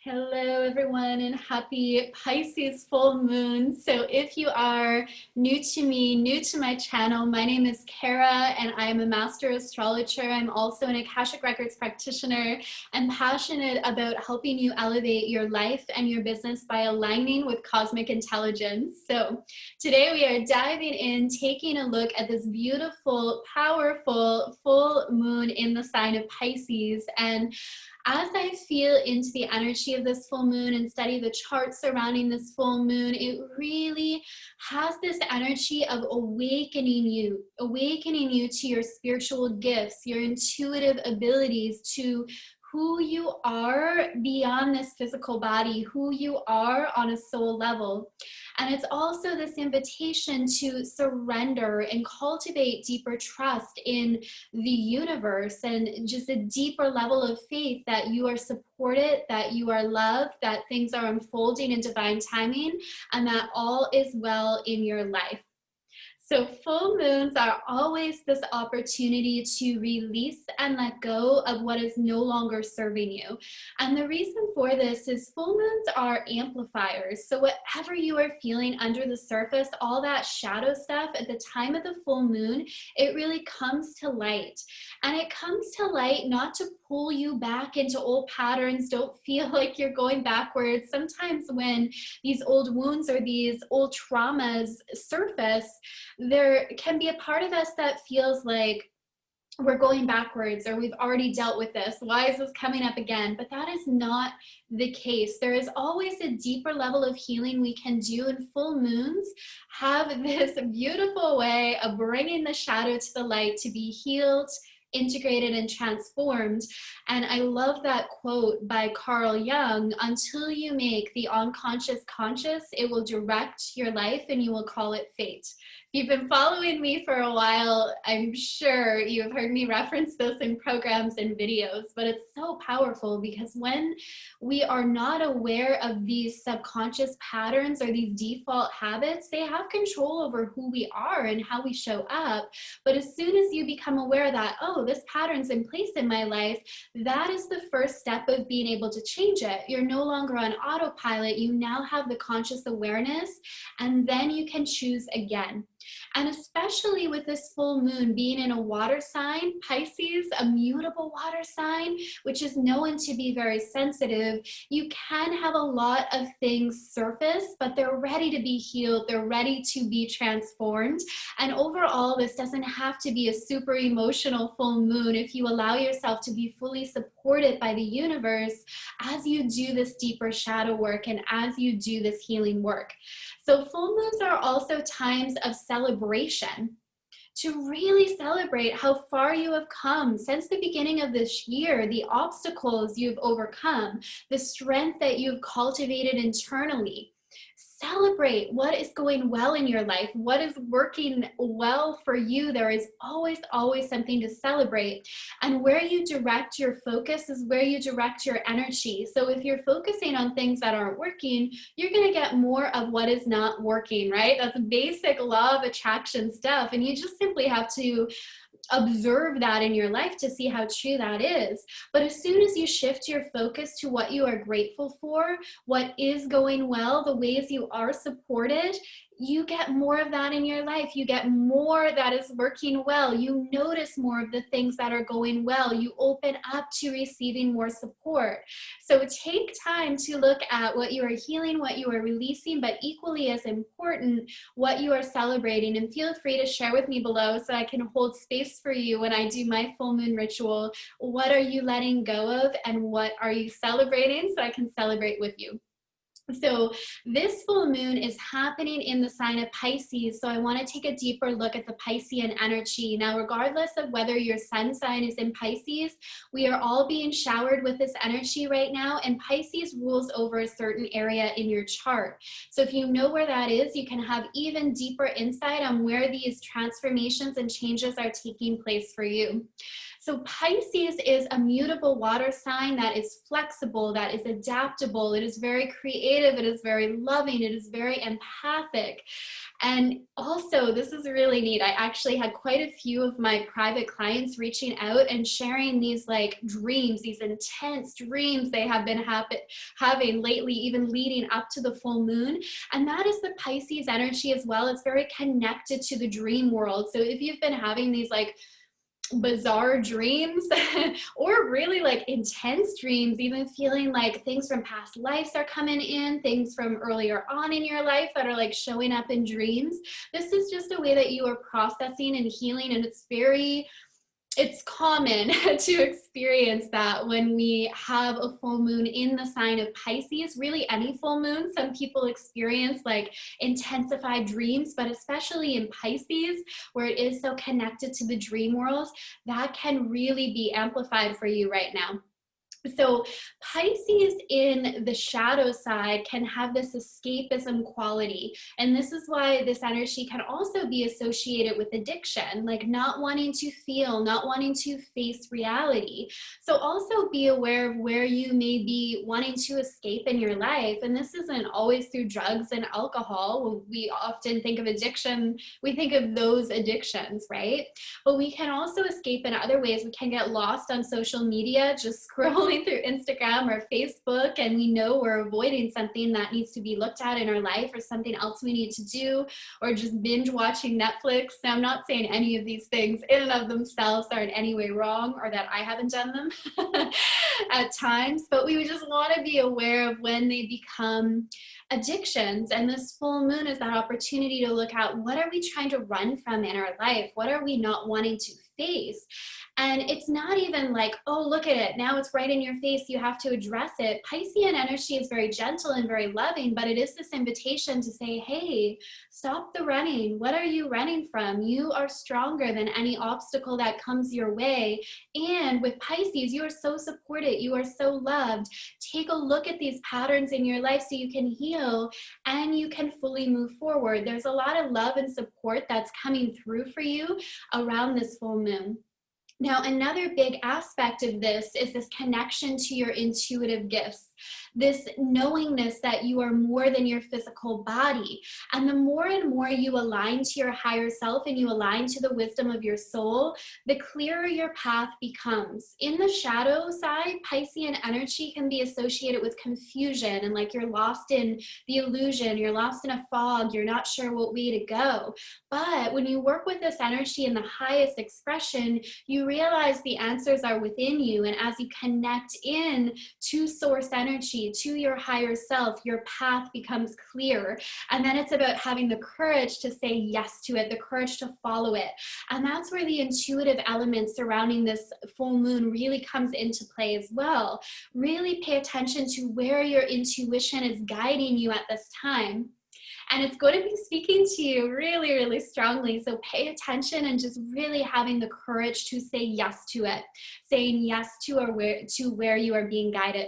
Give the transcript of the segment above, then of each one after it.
Hello everyone and happy Pisces full moon. So if you are new to me, new to my channel, my name is Kara and I am a master astrologer. I'm also an Akashic Records practitioner. I'm passionate about helping you elevate your life and your business by aligning with cosmic intelligence. So today we are diving in, taking a look at this beautiful, powerful full moon in the sign of Pisces. And as I feel into the energy of this full moon and study the charts surrounding this full moon, it really has this energy of awakening you to your spiritual gifts, your intuitive abilities, to who you are beyond this physical body, who you are on a soul level. And it's also this invitation to surrender and cultivate deeper trust in the universe and just a deeper level of faith that you are supported, that you are loved, that things are unfolding in divine timing, and that all is well in your life. So full moons are always this opportunity to release and let go of what is no longer serving you. And the reason for this is full moons are amplifiers. So whatever you are feeling under the surface, all that shadow stuff at the time of the full moon, it really comes to light. And it comes to light not to pull you back into old patterns. Don't feel like you're going backwards. Sometimes when these old wounds or these old traumas surface, there can be a part of us that feels like we're going backwards or we've already dealt with this. Why is this coming up again? But that is not the case. There is always a deeper level of healing we can do, and full moons have this beautiful way of bringing the shadow to the light to be healed, integrated, and transformed. And I love that quote by Carl Jung: until you make the unconscious conscious, it will direct your life and you will call it fate. If you've been following me for a while, I'm sure you have heard me reference this in programs and videos, but it's so powerful because when we are not aware of these subconscious patterns or these default habits, they have control over who we are and how we show up. But as soon as you become aware that, oh, this pattern's in place in my life, that is the first step of being able to change it. You're no longer on autopilot. You now have the conscious awareness, and then you can choose again. And especially with this full moon being in a water sign, Pisces, a mutable water sign, which is known to be very sensitive, you can have a lot of things surface, but they're ready to be healed. They're ready to be transformed. And overall, this doesn't have to be a super emotional full moon if you allow yourself to be fully supported by the universe as you do this deeper shadow work and as you do this healing work. So full moons are also times of celebration, to really celebrate how far you have come since the beginning of this year, the obstacles you've overcome, the strength that you've cultivated internally. Celebrate what is going well in your life, what is working well for you. There is always something to celebrate. And where you direct your focus is where you direct your energy. So if you're focusing on things that aren't working, you're going to get more of what is not working, right? That's basic law of attraction stuff. And you just simply have to observe that in your life to see how true that is. But as soon as you shift your focus to what you are grateful for, what is going well, the ways you are supported, you get more of that in your life. You get more that is working well. You notice more of the things that are going well. You open up to receiving more support. So take time to look at what you are healing, what you are releasing, but equally as important, what you are celebrating. And feel free to share with me below so I can hold space for you when I do my full moon ritual. What are you letting go of and what are you celebrating so I can celebrate with you? So this full moon is happening in the sign of Pisces, so I want to take a deeper look at the Piscean energy. Now, regardless of whether your sun sign is in Pisces, we are all being showered with this energy right now, and Pisces rules over a certain area in your chart. So if you know where that is, you can have even deeper insight on where these transformations and changes are taking place for you. So Pisces is a mutable water sign that is flexible, that is adaptable, it is very creative, it is very loving, it is very empathic. And also, this is really neat. I actually had quite a few of my private clients reaching out and sharing these like dreams, these intense dreams they have been having lately, even leading up to the full moon. And that is the Pisces energy as well. It's very connected to the dream world. So if you've been having these like bizarre dreams or really like intense dreams, even feeling like things from past lives are coming in, things from earlier on in your life that are like showing up in dreams, this is just a way that you are processing and healing. And it's common to experience that when we have a full moon in the sign of Pisces. Really any full moon, some people experience like intensified dreams, but especially in Pisces, where it is so connected to the dream world, that can really be amplified for you right now. So Pisces in the shadow side can have this escapism quality. And this is why this energy can also be associated with addiction, like not wanting to feel, not wanting to face reality. So also be aware of where you may be wanting to escape in your life. And this isn't always through drugs and alcohol. We often think of addiction, we think of those addictions, right? But we can also escape in other ways. We can get lost on social media, just scrolling through Instagram or Facebook, and we know we're avoiding something that needs to be looked at in our life, or something else we need to do, or just binge watching Netflix. Now, I'm not saying any of these things in and of themselves are in any way wrong, or that I haven't done them at times, but we would just want to be aware of when they become addictions. And this full moon is that opportunity to look at, what are we trying to run from in our life? What are we not wanting to face? And it's not even like, oh, look at it, now it's right in your face, you have to address it. Piscean energy is very gentle and very loving, but it is this invitation to say, hey, stop the running. What are you running from? You are stronger than any obstacle that comes your way. And with Pisces, you are so supported, you are so loved. Take a look at these patterns in your life so you can heal and you can fully move forward. There's a lot of love and support that's coming through for you around this full moon. Now, another big aspect of this is this connection to your intuitive gifts, this knowingness that you are more than your physical body. And the more and more you align to your higher self and you align to the wisdom of your soul, the clearer your path becomes. In the shadow side, Piscean energy can be associated with confusion and like you're lost in the illusion, you're lost in a fog, you're not sure what way to go. But when you work with this energy in the highest expression, you realize the answers are within you. And as you connect in to source energy, to your higher self, your path becomes clear. And then it's about having the courage to say yes to it, the courage to follow it. And that's where the intuitive element surrounding this full moon really comes into play as well. Really pay attention to where your intuition is guiding you at this time. And it's going to be speaking to you really, really strongly. So pay attention and just really having the courage to say yes to it, saying yes to where you are being guided.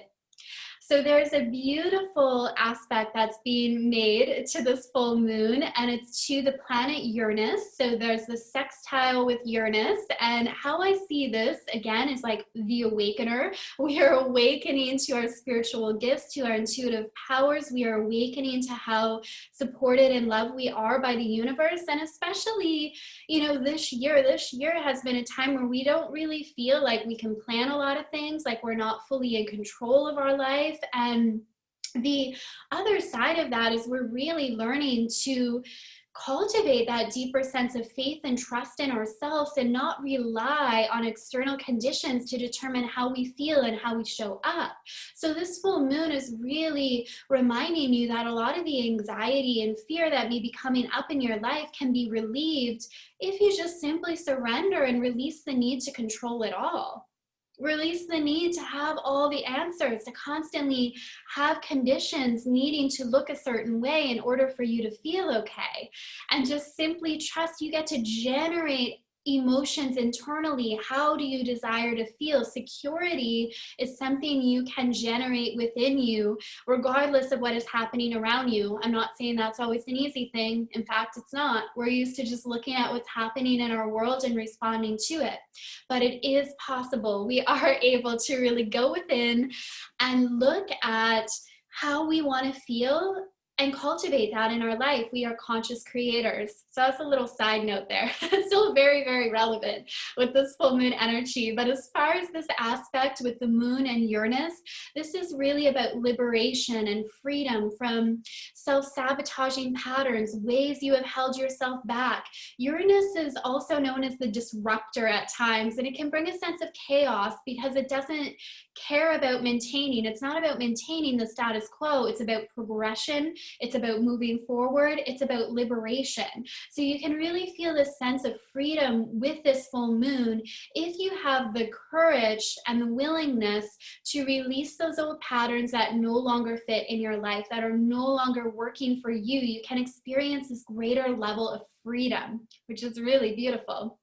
So there's a beautiful aspect that's being made to this full moon, and it's to the planet Uranus. So there's the sextile with Uranus, and how I see this, again, is like the awakener. We are awakening to our spiritual gifts, to our intuitive powers. We are awakening to how supported and loved we are by the universe. And especially, you know, this year has been a time where we don't really feel like we can plan a lot of things, like we're not fully in control of our life. And the other side of that is we're really learning to cultivate that deeper sense of faith and trust in ourselves and not rely on external conditions to determine how we feel and how we show up. So this full moon is really reminding you that a lot of the anxiety and fear that may be coming up in your life can be relieved if you just simply surrender and release the need to control it all. Release the need to have all the answers, to constantly have conditions needing to look a certain way in order for you to feel okay. And just simply trust you get to generate emotions internally. How do you desire to feel? Security is something you can generate within you, regardless of what is happening around you. I'm not saying that's always an easy thing. In fact, it's not. We're used to just looking at what's happening in our world and responding to it. But it is possible. We are able to really go within and look at how we want to feel and cultivate that in our life. We are conscious creators. So that's a little side note there. It's still very, very relevant with this full moon energy. But as far as this aspect with the moon and Uranus, this is really about liberation and freedom from self-sabotaging patterns, ways you have held yourself back. Uranus is also known as the disruptor at times, and it can bring a sense of chaos because it doesn't care about maintaining. It's not about maintaining the status quo. It's about progression. It's about moving forward. It's about liberation. So you can really feel this sense of freedom with this full moon if you have the courage and the willingness to release those old patterns that no longer fit in your life, that are no longer working for you. You can experience this greater level of freedom, which is really beautiful.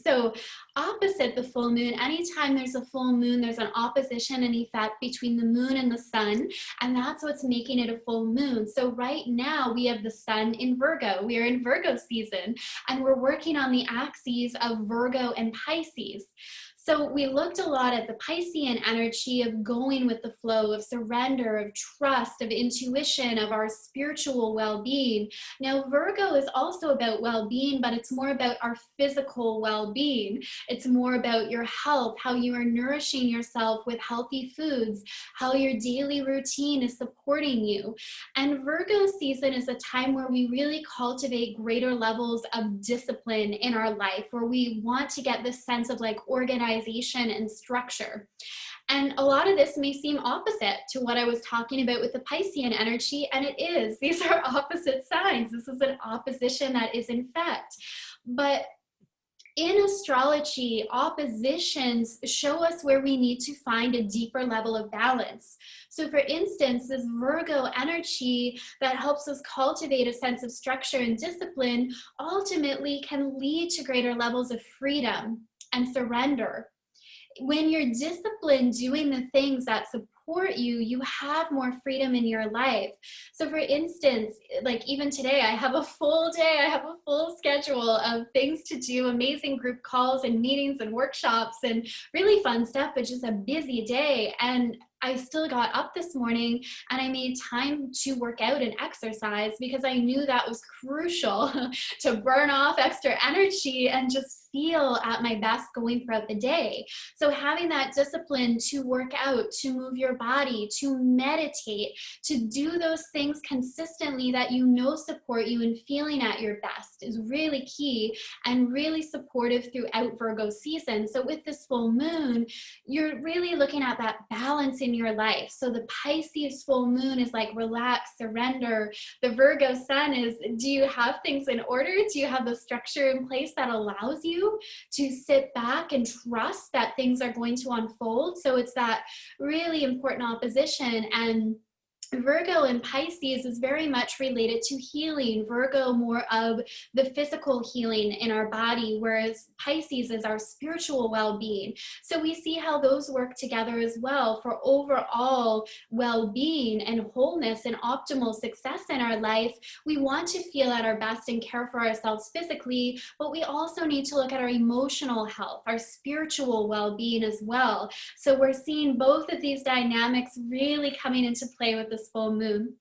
So opposite the full moon, anytime there's a full moon, there's an opposition and effect between the moon and the sun, and that's what's making it a full moon. So right now we have the sun in Virgo. We are in Virgo season, and we're working on the axes of Virgo and Pisces. So we looked a lot at the Piscean energy of going with the flow, of surrender, of trust, of intuition, of our spiritual well-being. Now, Virgo is also about well-being, but it's more about our physical well-being. It's more about your health, how you are nourishing yourself with healthy foods, how your daily routine is supporting you. And Virgo season is a time where we really cultivate greater levels of discipline in our life, where we want to get this sense of like organization and structure. And a lot of this may seem opposite to what I was talking about with the Piscean energy, and it is. These are opposite signs. This is an opposition that is in fact. But in astrology, oppositions show us where we need to find a deeper level of balance. So for instance, this Virgo energy that helps us cultivate a sense of structure and discipline ultimately can lead to greater levels of freedom and surrender. When you're disciplined doing the things that support you, you have more freedom in your life. So for instance, like even today, I have a full day, I have a full schedule of things to do, amazing group calls and meetings and workshops and really fun stuff, but just a busy day. And I still got up this morning and I made time to work out and exercise because I knew that was crucial to burn off extra energy and just feel at my best going throughout the day. So having that discipline to work out, to move your body, to meditate, to do those things consistently that you know support you in feeling at your best is really key and really supportive throughout Virgo season. So with this full moon, you're really looking at that balance in your life. So the Pisces full moon is like relax, surrender. The Virgo sun is, do you have things in order? Do you have the structure in place that allows you to sit back and trust that things are going to unfold? So it's that really important opposition. And Virgo and Pisces is very much related to healing. Virgo more of the physical healing in our body, whereas Pisces is our spiritual well-being. So we see how those work together as well for overall well-being and wholeness and optimal success in our life. We want to feel at our best and care for ourselves physically, but we also need to look at our emotional health, our spiritual well-being as well. So we're seeing both of these dynamics really coming into play with this full moon.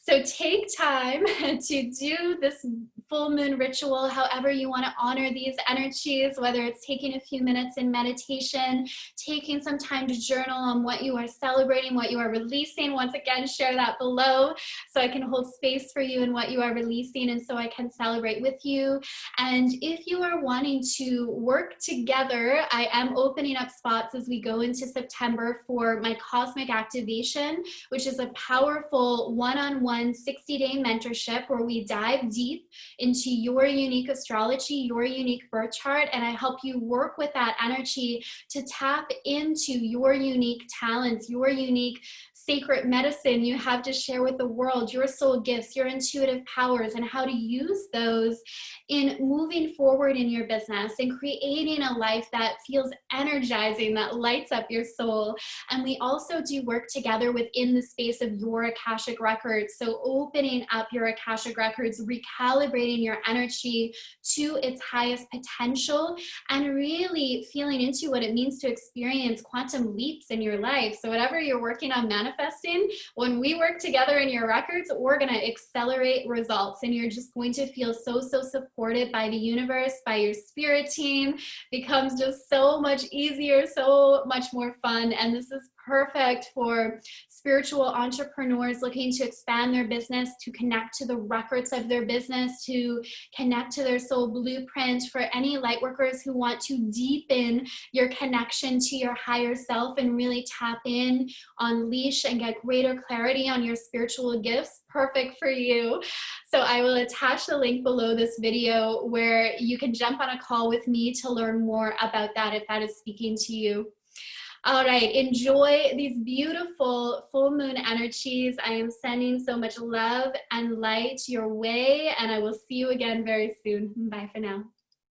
So take time to do this full moon ritual, however you want to honor these energies, whether it's taking a few minutes in meditation, taking some time to journal on what you are celebrating, what you are releasing. Once again, share that below so I can hold space for you in what you are releasing and so I can celebrate with you. And if you are wanting to work together, I am opening up spots as we go into September for my Cosmic Activation, which is a powerful one-on-one 60-day mentorship where we dive deep into your unique astrology, your unique birth chart, and I help you work with that energy to tap into your unique talents, your unique sacred medicine you have to share with the world, your soul gifts, your intuitive powers, and how to use those in moving forward in your business and creating a life that feels energizing, that lights up your soul. And we also do work together within the space of your Akashic records. So opening up your Akashic records, recalibrating your energy to its highest potential, and really feeling into what it means to experience quantum leaps in your life. So whatever you're working on manifesting, when we work together in your records, we're going to accelerate results, and you're just going to feel so supported by the universe, by your spirit team. Becomes just so much easier, so much more fun. And this is perfect for spiritual entrepreneurs looking to expand their business, to connect to the records of their business, to connect to their soul blueprint, for any light workers who want to deepen your connection to your higher self and really tap in, unleash, and get greater clarity on your spiritual gifts. Perfect for you. So I will attach the link below this video where you can jump on a call with me to learn more about that if that is speaking to you. All right, enjoy these beautiful full moon energies. I am sending so much love and light your way, and I will see you again very soon. Bye for now.